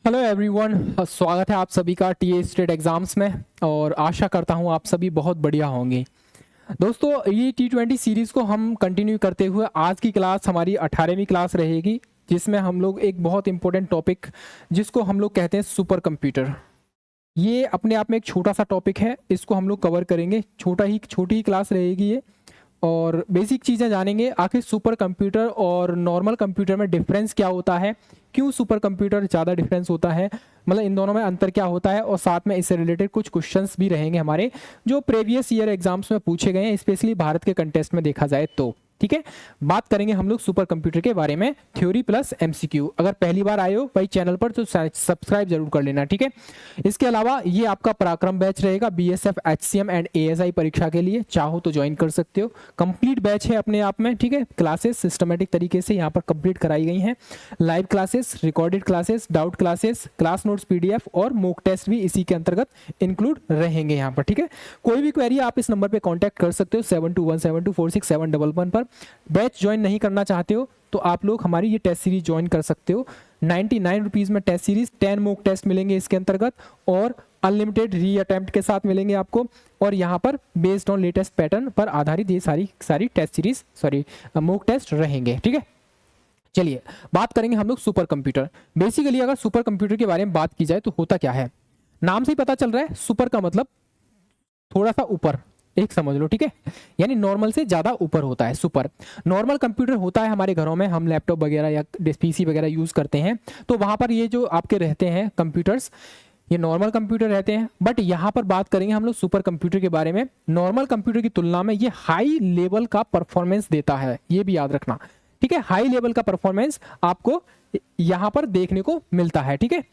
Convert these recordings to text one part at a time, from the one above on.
Hello everyone, स्वागत है आप सभी का टीए स्टेट एग्जाम्स में। और आशा करता हूं आप सभी बहुत बढ़िया होंगे। दोस्तों, ये T20 सीरीज़ को हम कंटिन्यू करते हुए आज की क्लास हमारी 18वीं क्लास रहेगी, जिसमें हम लोग एक बहुत इंपॉर्टेंट टॉपिक जिसको हम लोग कहते हैं सुपर कंप्यूटर। ये अपने आप में एक छोटा सा टॉपिक है, इसको हम लोग कवर करेंगे। छोटी ही क्लास रहेगी ये, और बेसिक चीज़ें जानेंगे। आखिर सुपर कंप्यूटर और नॉर्मल कंप्यूटर में डिफरेंस क्या होता है, क्यों सुपर कंप्यूटर ज़्यादा डिफरेंस होता है, मतलब इन दोनों में अंतर क्या होता है, और साथ में इससे रिलेटेड कुछ क्वेश्चंस भी रहेंगे हमारे जो प्रीवियस ईयर एग्जाम्स में पूछे गए हैं, स्पेशली भारत के कंटेस्ट में देखा जाए तो। ठीक है, बात करेंगे हम लोग सुपर कंप्यूटर के बारे में, थ्योरी प्लस एमसीक्यू। अगर पहली बार आए हो भाई चैनल पर तो सब्सक्राइब जरूर कर लेना। ठीक है, इसके अलावा ये आपका पराक्रम बैच रहेगा बीएसएफ, एचसीएम एंड एएसआई परीक्षा के लिए। चाहो तो ज्वाइन कर सकते हो, कंप्लीट बैच है अपने आप में। ठीक है, क्लासेस सिस्टमेटिक तरीके से यहाँ पर कंप्लीट कराई गई हैं। Live classes, recorded classes, doubt classes, class notes PDF और मॉक टेस्ट भी इसी के अंतर्गत इंक्लूड रहेंगे यहाँ पर। ठीक है, कोई भी क्वेरी आप इस नंबर पर कॉन्टैक्ट कर सकते हो 7217246711 पर। बैच ज्वाइन नहीं करना चाहते हो तो आप लोग हमारी ये टेस्ट सीरीज ज्वाइन कर सकते हो। 99 रुपीज़ में टेस्ट सीरीज, 10 मॉक टेस्ट मिलेंगे इसके अंतर्गत, और अनलिमिटेड री अटेम्प्ट के साथ मिलेंगे आपको। और यहाँ पर बेस्ड ऑन लेटेस्ट पैटर्न पर आधारित ये सारी टेस्ट सीरीज मॉक टेस्ट रहेंगे। ठीक है, चलिए बात करेंगे हम लोग सुपर कंप्यूटर। बेसिकली अगर सुपर कंप्यूटर के बारे में बात की जाए तो होता क्या है, नाम से ही पता चल रहा है, सुपर का मतलब थोड़ा सा ऊपर, एक समझ लो। ठीक है, यानी नॉर्मल से ज़्यादा ऊपर होता है सुपर। नॉर्मल कंप्यूटर होता है हमारे घरों में, हम लैपटॉप वगैरह या पीसी वगैरह यूज़ करते हैं, तो वहाँ पर ये जो आपके रहते हैं कंप्यूटर्स, ये नॉर्मल कंप्यूटर रहते हैं। बट यहाँ पर बात करेंगे हम लोग सुपर कंप्यूटर के बारे में। नॉर्मल कंप्यूटर की तुलना में ये हाई लेवल का परफॉर्मेंस देता है, ये भी याद रखना। ठीक है, हाई लेवल का परफॉर्मेंस आपको यहाँ पर देखने को मिलता है। ठीक है,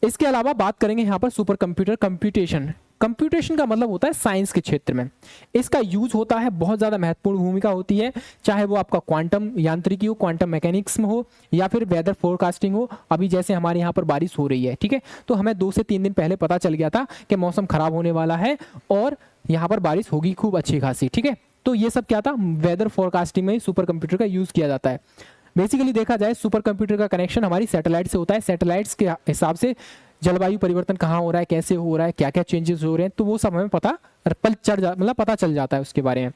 इसके अलावा बात करेंगे यहाँ पर सुपर कंप्यूटर कंप्यूटेशन। कंप्यूटेशन का मतलब होता है साइंस के क्षेत्र में इसका यूज होता है, बहुत ज़्यादा महत्वपूर्ण भूमिका होती है, चाहे वो आपका क्वांटम यांत्रिकी हो, क्वांटम मैकेनिक्स में हो, या फिर वेदर फोरकास्टिंग हो। अभी जैसे हमारे यहाँ पर बारिश हो रही है, ठीक है, तो हमें 2 से 3 दिन पहले पता चल गया था कि मौसम खराब होने वाला है और यहाँ पर बारिश होगी खूब अच्छी खासी। ठीक है, तो ये सब क्या था, वेदर फोरकास्टिंग में सुपर कंप्यूटर का यूज किया जाता है। बेसिकली देखा जाए सुपर कंप्यूटर का कनेक्शन हमारी सैटेलाइट से होता है। सैटेलाइट्स के हिसाब से जलवायु परिवर्तन कहाँ हो रहा है, कैसे हो रहा है, क्या क्या चेंजेस हो रहे हैं, तो वो सब हमें पता चल जाता है उसके बारे में।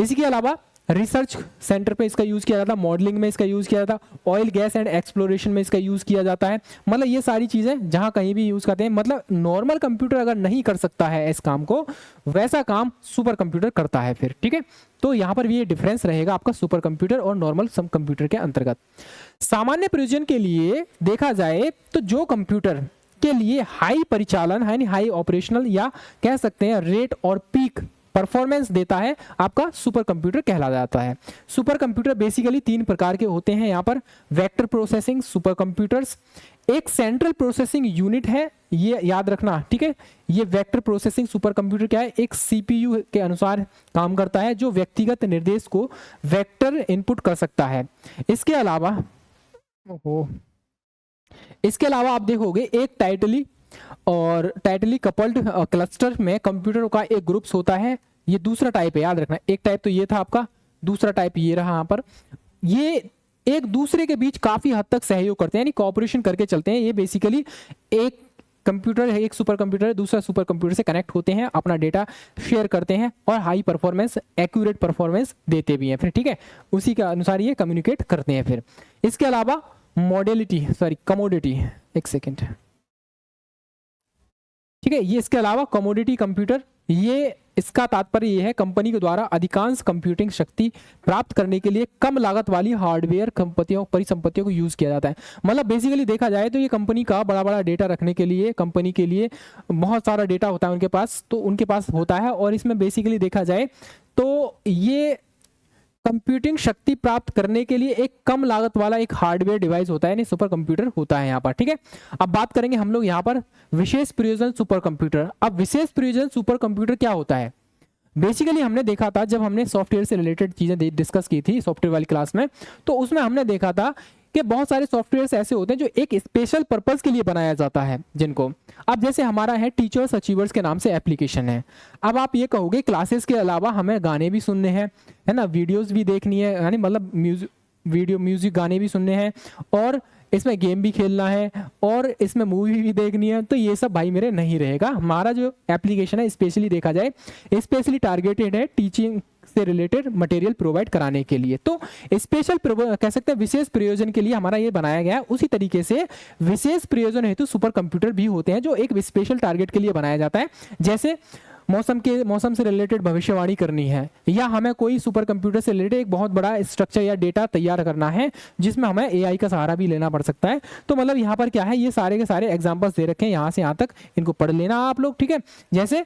इसके अलावा रिसर्च सेंटर पे इसका यूज़ किया जाता है, मॉडलिंग में इसका यूज़ किया जाता है, ऑयल गैस एंड एक्सप्लोरेशन में इसका यूज़ किया जाता है। मतलब ये सारी चीज़ें जहाँ कहीं भी यूज़ करते हैं, मतलब नॉर्मल कंप्यूटर अगर नहीं कर सकता है इस काम को, वैसा काम सुपर कंप्यूटर करता है फिर। ठीक है, तो यहाँ पर भी ये डिफरेंस रहेगा आपका सुपर कंप्यूटर और नॉर्मल सब कंप्यूटर के अंतर्गत। सामान्य प्रयोजन के लिए देखा जाए तो जो कंप्यूटर के लिए हाई परिचालन यानी हाई ऑपरेशनल या कह सकते हैं रेट और पीक परफॉर्मेंस देता है, आपका सुपर कंप्यूटर कहला जाता है। सुपर कंप्यूटर बेसिकली 3 प्रकार के होते हैं यहाँ पर। वेक्टर प्रोसेसिंग सुपर कंप्यूटर्स, एक सेंट्रल प्रोसेसिंग यूनिट है, ये याद रखना। ठीक है, ये वेक्टर प्रोसेसिंग सुपर कंप्यूटर क्या है, एक सीपीयू के अनुसार काम करता है जो व्यक्तिगत निर्देश को वेक्टर इनपुट कर सकता है। इसके अलावा आप देखोगे एक टाइटली कपल्ड क्लस्टर में कंप्यूटर का एक ग्रुप्स होता है। ये दूसरा टाइप है, याद रखना। एक टाइप तो ये था आपका, दूसरा टाइप ये रहा। यहाँ पर ये एक दूसरे के बीच काफी हद तक सहयोग करते हैं, यानी कोऑपरेशन करके चलते हैं। ये बेसिकली एक कंप्यूटर है, एक सुपर कंप्यूटर है, दूसरा सुपर कंप्यूटर से कनेक्ट होते हैं, अपना डेटा शेयर करते हैं और हाई परफॉर्मेंस एक्यूरेट परफॉर्मेंस देते भी हैं फिर। ठीक है, उसी के अनुसार ये कम्युनिकेट करते हैं फिर। इसके अलावा कमोडिटी, एक सेकेंड। ठीक है, ये इसके अलावा कमोडिटी कंप्यूटर, ये इसका तात्पर्य ये है कंपनी के द्वारा अधिकांश कंप्यूटिंग शक्ति प्राप्त करने के लिए कम लागत वाली हार्डवेयर परिसंपत्तियों को यूज किया जाता है। मतलब बेसिकली देखा जाए तो ये कंपनी का बड़ा डेटा रखने के लिए, कंपनी के लिए बहुत सारा डेटा होता है उनके पास होता है। और इसमें बेसिकली देखा जाए तो ये कंप्यूटिंग शक्ति प्राप्त करने के लिए एक कम लागत वाला एक हार्डवेयर डिवाइस होता है, यानी सुपर कंप्यूटर होता है यहाँ पर। ठीक है, अब बात करेंगे हम लोग यहाँ पर विशेष प्रयोजन सुपर कंप्यूटर। अब विशेष प्रयोजन सुपर कंप्यूटर क्या होता है, बेसिकली हमने देखा था जब हमने सॉफ्टवेयर से रिलेटेड चीजें डिस्कस की थी सॉफ्टवेयर वाली क्लास में, तो उसमें हमने देखा था कि बहुत सारे सॉफ्टवेयर्स ऐसे होते हैं जो एक स्पेशल पर्पस के लिए बनाया जाता है, जिनको अब जैसे हमारा है टीचर्स अचीवर्स के नाम से एप्लीकेशन है। अब आप ये कहोगे क्लासेस के अलावा हमें गाने भी सुनने हैं, है ना, वीडियोस भी देखनी है, यानी मतलब म्यूजिक गाने भी सुनने हैं, और इसमें गेम भी खेलना है और इसमें मूवी भी देखनी है, तो ये सब भाई मेरे नहीं रहेगा। हमारा जो एप्लीकेशन है स्पेशली देखा जाए स्पेशली टारगेटेड है टीचिंग से रिलेटेड मटेरियल प्रोवाइड कराने के लिए। तो स्पेशल कह सकते हैं विशेष प्रयोजन के लिए हमारा ये बनाया गया है। उसी तरीके से विशेष प्रयोजन हेतु सुपर कंप्यूटर भी होते हैं जो एक स्पेशल टारगेट के लिए बनाया जाता है। जैसे मौसम से रिलेटेड भविष्यवाणी करनी है, या हमें कोई सुपर कंप्यूटर से रिलेटेड एक बहुत बड़ा स्ट्रक्चर या डेटा तैयार करना है जिसमें हमें एआई का सहारा भी लेना पड़ सकता है। तो मतलब यहाँ पर क्या है, ये सारे के सारे एग्जांपल्स दे रखे हैं, यहाँ से यहाँ तक इनको पढ़ लेना आप लोग, ठीक है। जैसे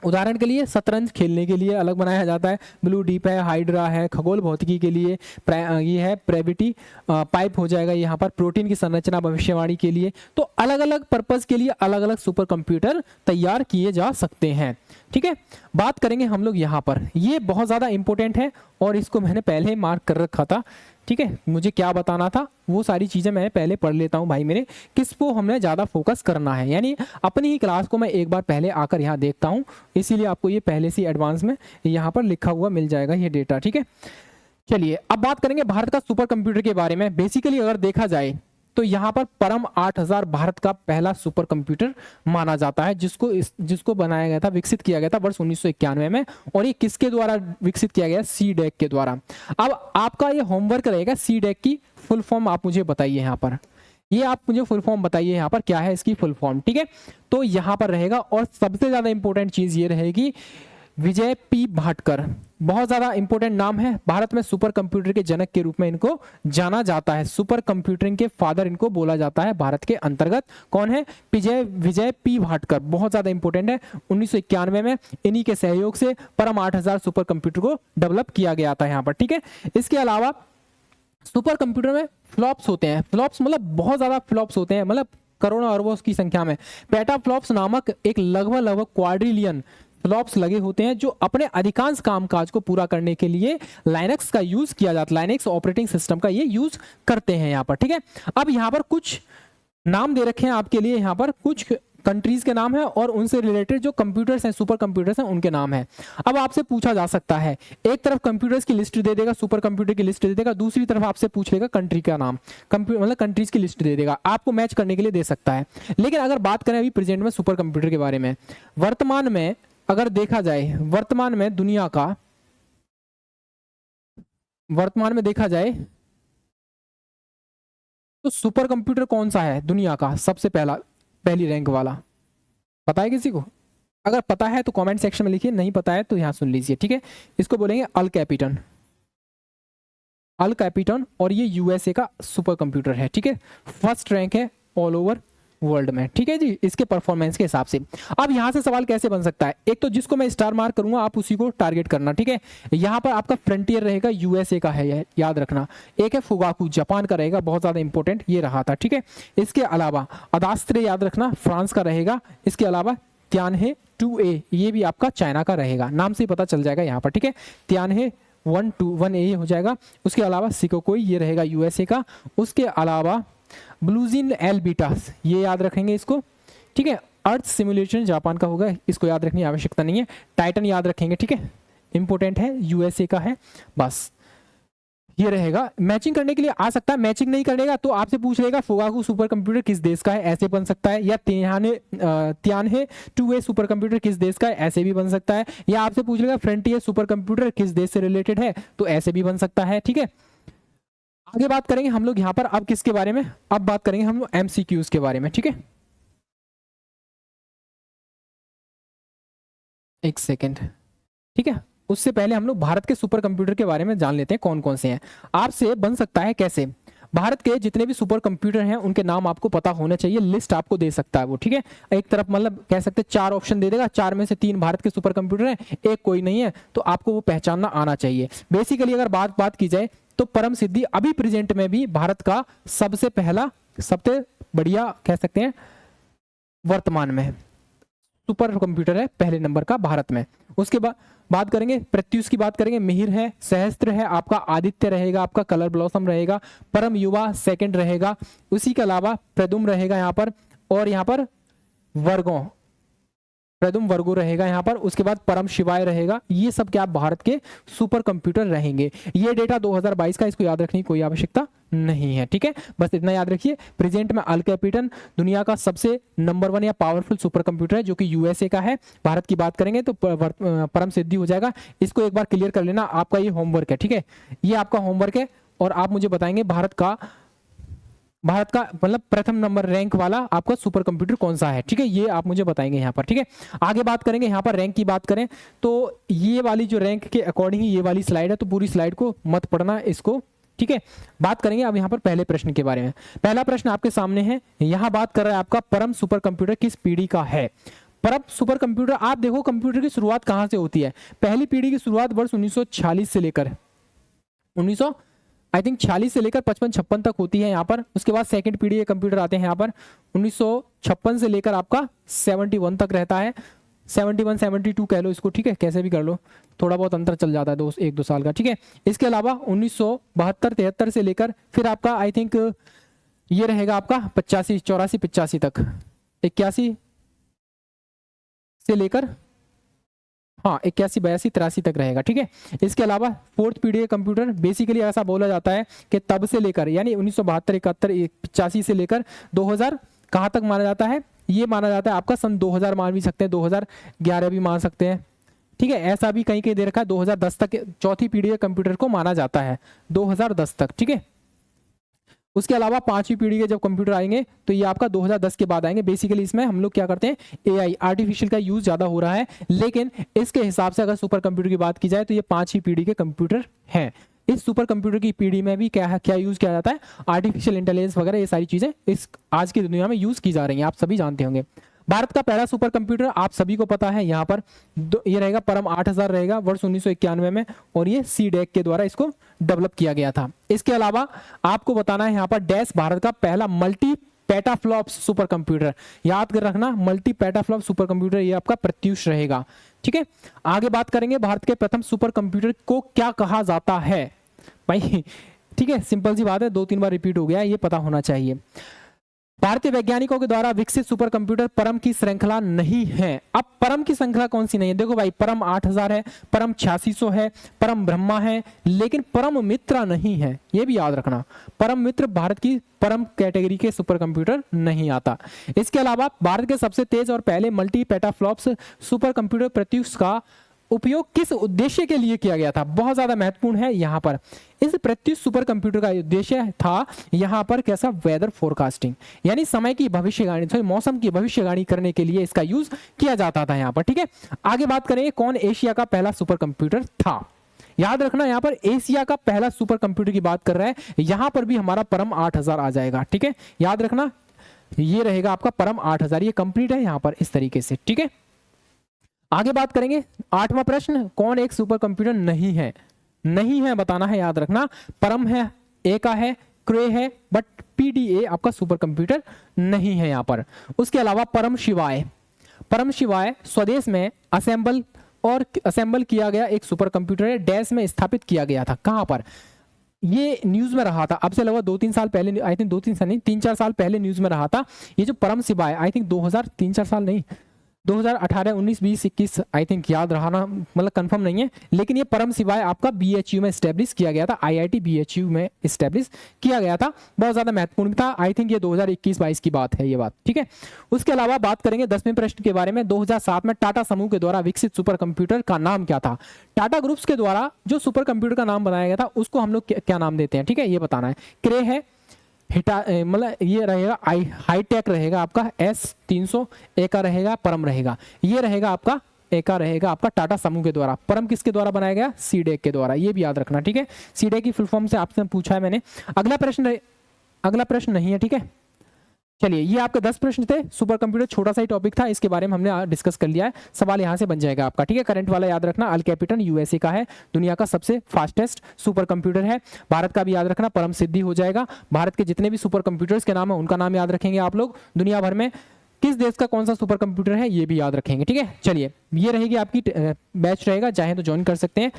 उदाहरण के लिए शतरंज खेलने के लिए अलग बनाया जाता है, ब्लू डीप है, हाइड्रा है, खगोल भौतिकी के लिए ये है प्रेविटी पाइप हो जाएगा यहाँ पर, प्रोटीन की संरचना भविष्यवाणी के लिए। तो अलग अलग पर्पस के लिए अलग अलग सुपर कंप्यूटर तैयार किए जा सकते हैं, ठीक है। बात करेंगे हम लोग यहाँ पर, ये बहुत ज़्यादा इंपॉर्टेंट है और इसको मैंने पहले ही मार्क कर रखा था, ठीक है। मुझे क्या बताना था वो सारी चीज़ें मैं पहले पढ़ लेता हूँ भाई मेरे, किस को हमने ज़्यादा फोकस करना है, यानी अपनी ही क्लास को मैं एक बार पहले आकर यहाँ देखता हूँ, इसीलिए आपको ये पहले से एडवांस में यहाँ पर लिखा हुआ मिल जाएगा ये डेटा, ठीक है। चलिए अब बात करेंगे भारत का सुपर कंप्यूटर के बारे में। बेसिकली अगर देखा जाए तो यहाँ पर परम 8000 भारत का पहला सुपर कंप्यूटर माना जाता है, जिसको बनाया गया था, विकसित किया गया था वर्ष 1991 में। और ये किसके द्वारा विकसित किया गया? सीडेक के द्वारा। अब आपका ये होमवर्क रहेगा, सीडेक की फुल फॉर्म आप मुझे बताइए यहाँ पर, ये आप मुझे फुल फॉर्म बताइए यहाँ पर क्या है इसकी फुल फॉर्म, ठीक है। तो यहाँ पर रहेगा, और सबसे ज्यादा इंपॉर्टेंट चीज ये रहेगी, विजय पी भाटकर, बहुत ज्यादा इंपॉर्टेंट नाम है। भारत में सुपर कंप्यूटर के जनक के रूप में इनको जाना जाता है, सुपर कंप्यूटिंग के फादर इनको बोला जाता है भारत के अंतर्गत। कौन है? विजय पी भाटकर, बहुत ज्यादा इंपॉर्टेंट है। 1991 में इन्हीं के सहयोग से परम 8000 सुपर कंप्यूटर को डेवलप किया गया था यहाँ पर, ठीक है। इसके अलावा सुपर कंप्यूटर में फ्लॉप्स होते हैं, फ्लॉप्स मतलब बहुत ज्यादा फ्लॉप्स होते हैं, मतलब करोड़ों अरबों की संख्या में। पेटा फ्लॉप्स नामक एक लगभग क्वाड्रिलियन फ्लॉप्स लगे होते हैं जो अपने अधिकांश कामकाज को पूरा करने के लिए लाइनक्स का यूज किया जाता है, लाइनक्स ऑपरेटिंग सिस्टम का ये यूज करते हैं यहाँ पर, ठीक है। अब यहाँ पर कुछ नाम दे रखे हैं आपके लिए, यहाँ पर कुछ कंट्रीज के नाम है और उनसे रिलेटेड जो कंप्यूटर्स हैं, सुपर कंप्यूटर्स हैं, उनके नाम है। अब आपसे पूछा जा सकता है, एक तरफ कंप्यूटर्स की लिस्ट दे देगा, सुपर कंप्यूटर की लिस्ट दे देगा, दूसरी तरफ आपसे पूछ लेगा कंट्री का नाम, मतलब कंट्रीज की लिस्ट दे देगा, आपको मैच करने के लिए दे सकता है। लेकिन अगर बात करें अभी प्रेजेंट में सुपर कंप्यूटर के बारे में, वर्तमान में अगर देखा जाए, वर्तमान में दुनिया का, वर्तमान में देखा जाए तो सुपर कंप्यूटर कौन सा है दुनिया का सबसे पहली रैंक वाला? पता है किसी को? अगर पता है तो कमेंट सेक्शन में लिखिए, नहीं पता है तो यहां सुन लीजिए, ठीक है। इसको बोलेंगे अल कैपिटन, अल कैपिटन, और ये यूएसए का सुपर कंप्यूटर है, ठीक है। फर्स्ट रैंक है ऑल ओवर वर्ल्ड में, ठीक है जी, इसके परफॉर्मेंस के हिसाब से। अब यहां से सवाल कैसे बन सकता है? एक तो जिसको मैं स्टार मार्क करूंगा आप उसी को टारगेट करना, ठीक है। यहां पर आपका फ्रंटियर रहेगा, यूएसए का है, याद रखना। एक है फुगाकू, जापान का रहेगा, बहुत ज्यादा इंपॉर्टेंट ये रहा था, ठीक है। इसके अलावा अदास्त्रे, याद रखना, फ्रांस का रहेगा। इसके अलावा त्यानहे 2A, ये भी आपका चाइना का रहेगा, नाम से ही पता चल जाएगा यहाँ पर, ठीक है। त्यानहे 1A हो जाएगा। उसके अलावा सिकोकोई, ये रहेगा यूएसए का। उसके अलावा ब्लूजिन एल बीटास, ये याद रखेंगे इसको, ठीक है। अर्थ सिमुलेशन जापान का होगा, इसको याद रखने की आवश्यकता नहीं है। टाइटन याद रखेंगे, ठीक है, इंपॉर्टेंट है, यूएसए का है, बस ये रहेगा। मैचिंग करने के लिए आ सकता है, मैचिंग नहीं करेगा तो आपसे पूछ लेगा फुगाकू सुपर कंप्यूटर किस देश का है, ऐसे बन सकता है। या त्यानहे 2A सुपर कंप्यूटर किस देश का है, ऐसे भी बन सकता है। या आपसे पूछ लेगा फ्रंटियर सुपर कंप्यूटर किस देश से रिलेटेड है, तो ऐसे भी बन सकता है, ठीक है। आगे बात करेंगे हम लोग यहाँ पर अब किसके बारे में, अब बात करेंगे हम लोग एमसीक्यूज के बारे में, ठीक है। एक सेकेंड, ठीक है। उससे पहले हम लोग भारत के सुपर कंप्यूटर के बारे में जान लेते हैं कौन कौन से हैं। आपसे बन सकता है कैसे, भारत के जितने भी सुपर कंप्यूटर हैं उनके नाम आपको पता होना चाहिए, लिस्ट आपको दे सकता है वो, ठीक है। एक तरफ मतलब कह सकते हैं 4 ऑप्शन दे देगा, 4 में से 3 भारत के सुपर कंप्यूटर हैं, एक कोई नहीं है, तो आपको वो पहचानना आना चाहिए। बेसिकली अगर बात की जाए तो परम सिद्धि अभी प्रेजेंट में भी भारत का सबसे बढ़िया कह सकते हैं वर्तमान में सुपर कंप्यूटर है, पहले नंबर का भारत में। उसके बाद बात करेंगे प्रत्युष की, बात करेंगे मिहिर है, सहस्त्र है आपका, आदित्य रहेगा आपका, कलर ब्लॉसम रहेगा, परम युवा सेकंड रहेगा। उसी के अलावा प्रदुम रहेगा यहाँ पर, और यहाँ पर वर्गों प्रदुम वर्गो रहेगा यहाँ पर, उसके बाद परम शिवाय रहेगा। ये सब क्या भारत के सुपर कंप्यूटर रहेंगे। ये डेटा 2022 का, इसको याद रखने की कोई आवश्यकता नहीं है, ठीक है, बस इतना याद रखिए। प्रेजेंट में अल कैपिटन दुनिया का सबसे नंबर 1 या पावरफुल सुपर कंप्यूटर है, जो कि यूएसए का है। भारत की बात करेंगे तो परम सिद्धि हो जाएगा। इसको एक बार क्लियर कर लेना, आपका ये होमवर्क है, ठीक है, ये आपका होमवर्क है। और आप मुझे बताएंगे भारत का मतलब प्रथम नंबर रैंक वाला आपका सुपर कंप्यूटर कौन सा है, ठीक है, ये आप मुझे बताएंगे यहाँ पर, ठीक है। आगे बात करेंगे, यहाँ पर रैंक की बात करें तो ये वाली जो रैंक के अकॉर्डिंग ही ये वाली स्लाइड है, तो पूरी स्लाइड को मत पढ़ना इसको, ठीक है। बात करेंगे अब यहाँ पर पहले प्रश्न के बारे में। पहला प्रश्न आपके सामने है, यहाँ बात कर रहा है आपका परम सुपर कंप्यूटर किस पीढ़ी का है। परम सुपर कंप्यूटर, आप देखो कंप्यूटर की शुरुआत कहाँ से होती है। पहली पीढ़ी की शुरुआत वर्ष 1946 से लेकर 46 से लेकर 55-56 तक होती है यहाँ पर। उसके बाद सेकंड पीढ़ी के कंप्यूटर आते हैं यहाँ पर 1956 से लेकर आपका 71 तक रहता है, 71 72 कह लो इसको, ठीक है, कैसे भी कर लो, थोड़ा बहुत अंतर चल जाता है 1-2 साल का, ठीक है। इसके अलावा 1972-73 से लेकर फिर आपका आई थिंक ये रहेगा आपका 85 तक, 81 से लेकर 81-82-83 तक रहेगा, ठीक है। इसके अलावा फोर्थ पीढ़ी के कंप्यूटर बेसिकली ऐसा बोला जाता है कि तब से लेकर यानी 1972 71 85 से लेकर 2000 कहाँ तक माना जाता है, ये माना जाता है आपका सन 2000 मान भी सकते हैं, 2011 भी मान सकते हैं, ठीक है, ऐसा भी कहीं कहीं दे रखा है 2010 तक चौथी पीढ़ी के कंप्यूटर को माना जाता है, 2010 तक, ठीक है। उसके अलावा पांचवी पीढ़ी के जब कंप्यूटर आएंगे तो ये आपका 2010 के बाद आएंगे। बेसिकली इसमें हम लोग क्या करते हैं, एआई आर्टिफिशियल का यूज ज्यादा हो रहा है, लेकिन इसके हिसाब से अगर सुपर कंप्यूटर की बात की जाए तो ये पांचवी पीढ़ी के कंप्यूटर हैं। इस सुपर कंप्यूटर की पीढ़ी में भी क्या यूज किया जाता है, आर्टिफिशियल इंटेलिजेंस वगैरह, ये सारी चीजें इस आज की दुनिया में यूज की जा रही हैं, आप सभी जानते होंगे। भारत का पहला सुपर कंप्यूटर आप सभी को पता है, यहाँ पर ये रहेगा परम 8000 रहेगा वर्ष 1991 में, और ये सीडेक के द्वारा इसको डेवलप किया गया था। इसके अलावा आपको बताना है यहाँ पर डैश भारत का पहला मल्टी पेटाफ्लॉप्स सुपर कंप्यूटर, याद कर रखना, मल्टी पेटाफ्लॉप सुपर कंप्यूटर ये आपका प्रत्युष रहेगा, ठीक है। आगे बात करेंगे भारत के प्रथम सुपर कंप्यूटर को क्या कहा जाता है भाई, ठीक है, सिंपल सी बात है, 2-3 बार रिपीट हो गया, ये पता होना चाहिए। भारतीय वैज्ञानिकों के द्वारा विकसित सुपर कंप्यूटर परम की श्रृंखला नहीं है। अब परम की श्रृंखला कौन सी नहीं है, देखो भाई, परम 8000 है, परम 8600 है, परम ब्रह्मा है, लेकिन परम मित्रा नहीं है, ये भी याद रखना। परम मित्र भारत की परम कैटेगरी के सुपर कंप्यूटर नहीं आता। इसके अलावा भारत के सबसे तेज और पहले multi petaflops super computer Pratyush का उपयोग किस उद्देश्य के लिए किया गया था, बहुत ज्यादा महत्वपूर्ण है यहाँ पर। इस प्रत्युष सुपर कंप्यूटर का उद्देश्य था यहाँ पर कैसा, वेदर फोरकास्टिंग, यानी समय की भविष्यवाणी, मौसम की भविष्यवाणी करने के लिए इसका यूज किया जाता था यहाँ पर, ठीक है। आगे बात करेंगे कौन एशिया का पहला सुपर कंप्यूटर था। याद रखना यहाँ पर एशिया का पहला सुपर कंप्यूटर की बात कर रहा है, यहाँ पर भी हमारा परम 8000 आ जाएगा, ठीक है, याद रखना, ये रहेगा आपका परम 8000, ये कंप्लीट है यहाँ पर इस तरीके से, ठीक है। आगे बात करेंगे 8वां प्रश्न, कौन एक सुपर कंप्यूटर नहीं है बताना है, याद रखना, परम है, ए का है, क्रे है, बट पीडीए आपका सुपर कंप्यूटर नहीं है यहाँ पर। उसके अलावा परम शिवाय स्वदेश में असेंबल किया गया एक सुपर कंप्यूटर है, डैश में स्थापित किया गया था, कहां पर, ये न्यूज में रहा था, अब से लगभग 2-3 साल पहले, आई थिंक 2-3 साल नहीं 3-4 साल पहले न्यूज में रहा था। ये जो परम शिवाय, आई थिंक 3-4 साल नहीं, 2018 19 20 21 आई थिंक, याद रहा, मतलब कंफर्म नहीं है, लेकिन ये परम शिवाय आपका बीएचयू में एस्टेब्लिश किया गया था, आईआईटी बीएचयू में एस्टेब्लिश किया गया था, बहुत ज्यादा महत्वपूर्ण था, आई थिंक ये 2021-22 की बात है ये बात, ठीक है। उसके अलावा बात करेंगे 10वें प्रश्न के बारे में, 2007 में टाटा समूह के द्वारा विकसित सुपर कंप्यूटर का नाम क्या था। टाटा ग्रुप्स के द्वारा जो सुपर कंप्यूटर का नाम बनाया गया था उसको हम लोग क्या नाम देते हैं, ठीक है, ये बताना है। क्रे है, मतलब ये रहेगा हाईटेक रहेगा आपका S300, ए का रहेगा परम रहेगा, ये रहेगा आपका ए का रहेगा आपका टाटा समूह के द्वारा, परम किसके द्वारा बनाया गया, सीडेक के द्वारा, ये भी याद रखना, ठीक है। सीडेक की फुल फॉर्म से आपसे पूछा है मैंने। अगला प्रश्न नहीं है, ठीक है। चलिए, ये आपके 10 प्रश्न थे, सुपर कंप्यूटर छोटा सा ही टॉपिक था, इसके बारे में हमने डिस्कस कर लिया है, सवाल यहां से बन जाएगा आपका, ठीक है। करंट वाला याद रखना, अल कैपिटन यूएसए का है, दुनिया का सबसे फास्टेस्ट सुपर कंप्यूटर है। भारत का भी याद रखना, परम सिद्धि हो जाएगा। भारत के जितने भी सुपर कंप्यूटर्स के नाम है उनका नाम याद रखेंगे आप लोग। दुनिया भर में किस देश का कौन सा सुपर कंप्यूटर है ये भी याद रखेंगे, ठीक है। चलिए, ये रहेगी आपकी बैच रहेगा, चाहे तो ज्वाइन कर सकते हैं,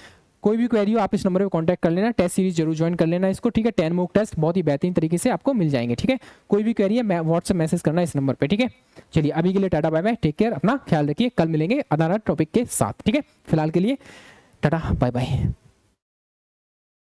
कोई भी क्वेरी हो आप इस नंबर पे कांटेक्ट कर लेना, टेस्ट सीरीज जरूर ज्वाइन कर लेना इसको, ठीक है। 10 मॉक टेस्ट बहुत ही बेहतरीन तरीके से आपको मिल जाएंगे, ठीक है। कोई भी क्वेरी है व्हाट्सएप मैसेज करना इस नंबर पे, ठीक है। चलिए अभी के लिए tata bye bye, take care, अपना ख्याल रखिए, कल मिलेंगे अदालत टॉपिक के साथ, ठीक है। फिलहाल के लिए टाटा बाय बाय।